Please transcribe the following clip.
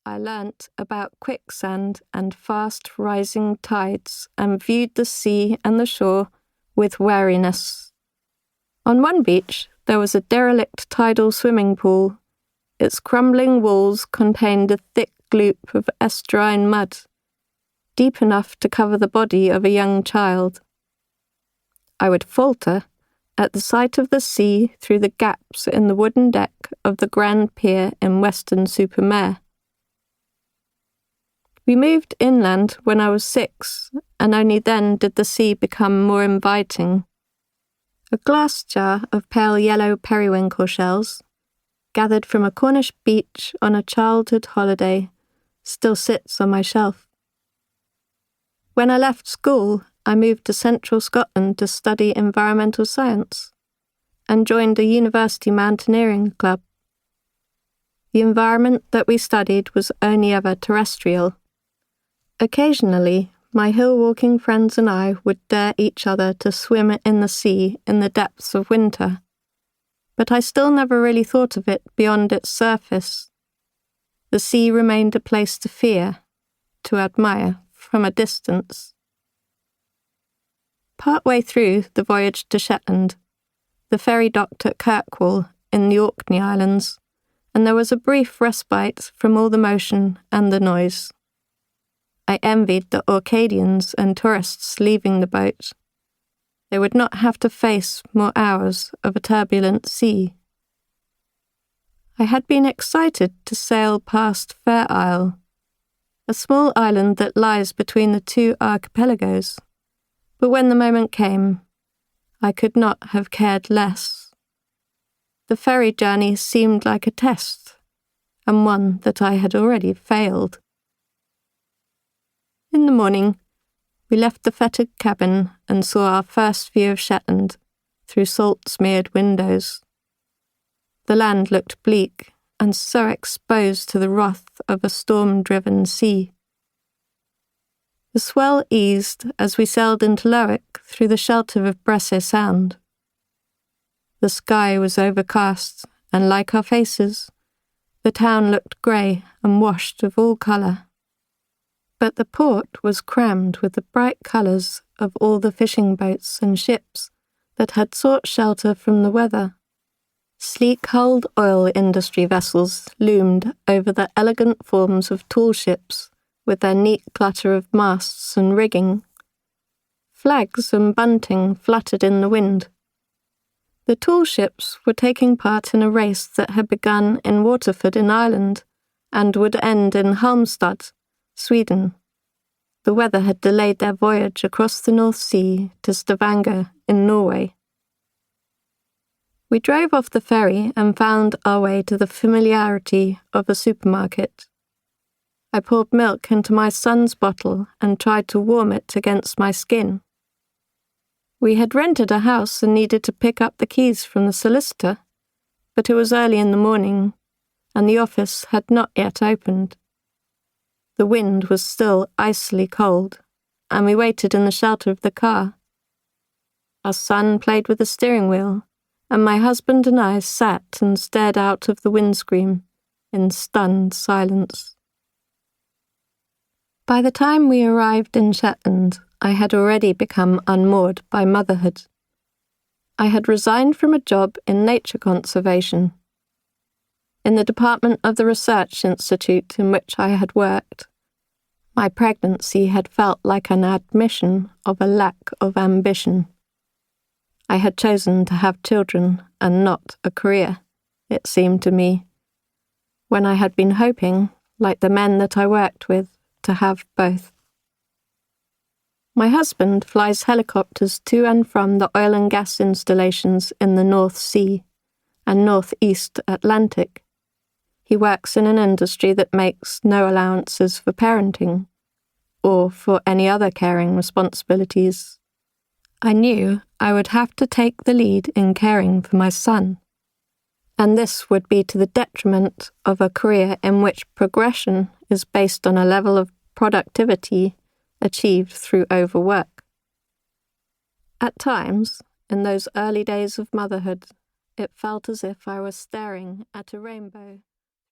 I learnt about quicksand and fast rising tides and viewed the sea and the shore with wariness. On one beach, there was a derelict tidal swimming pool. Its crumbling walls contained a thick gloop of estuarine mud, deep enough to cover the body of a young child. I would falter at the sight of the sea through the gaps in the wooden deck of the Grand Pier in Weston-super-Mare. We moved inland when I was 6, and only then did the sea become more inviting. A glass jar of pale yellow periwinkle shells, gathered from a Cornish beach on a childhood holiday, still sits on my shelf. When I left school, I moved to central Scotland to study environmental science and joined a university mountaineering club. The environment that we studied was only ever terrestrial. Occasionally, my hill-walking friends and I would dare each other to swim in the sea in the depths of winter, but I still never really thought of it beyond its surface. The sea remained a place to fear, to admire from a distance. Partway through the voyage to Shetland, the ferry docked at Kirkwall in the Orkney Islands, and there was a brief respite from all the motion and the noise. I envied the Orcadians and tourists leaving the boat. They would not have to face more hours of a turbulent sea. I had been excited to sail past Fair Isle, a small island that lies between the two archipelagos, but when the moment came, I could not have cared less. The ferry journey seemed like a test, and one that I had already failed. In the morning, we left the fetid cabin and saw our first view of Shetland through salt-smeared windows. The land looked bleak and so exposed to the wrath of a storm-driven sea. The swell eased as we sailed into Lerwick through the shelter of Bresse Sound. The sky was overcast, and like our faces, the town looked grey and washed of all colour. But the port was crammed with the bright colours of all the fishing boats and ships that had sought shelter from the weather. Sleek-hulled oil industry vessels loomed over the elegant forms of tall ships with their neat clutter of masts and rigging. Flags and bunting fluttered in the wind. The tall ships were taking part in a race that had begun in Waterford in Ireland and would end in Halmstad, Sweden. The weather had delayed their voyage across the North Sea to Stavanger in Norway. We drove off the ferry and found our way to the familiarity of a supermarket. I poured milk into my son's bottle and tried to warm it against my skin. We had rented a house and needed to pick up the keys from the solicitor, but it was early in the morning, and the office had not yet opened. The wind was still icily cold, and we waited in the shelter of the car. Our son played with the steering wheel, and my husband and I sat and stared out of the windscreen in stunned silence. By the time we arrived in Shetland, I had already become unmoored by motherhood. I had resigned from a job in nature conservation. In the department of the research institute in which I had worked, my pregnancy had felt like an admission of a lack of ambition. I had chosen to have children and not a career, it seemed to me, when I had been hoping, like the men that I worked with, to have both. My husband flies helicopters to and from the oil and gas installations in the North Sea and Northeast Atlantic. He works in an industry that makes no allowances for parenting or for any other caring responsibilities. I knew I would have to take the lead in caring for my son, and this would be to the detriment of a career in which progression is based on a level of productivity achieved through overwork. At times, in those early days of motherhood, it felt as if I was staring at a rainbow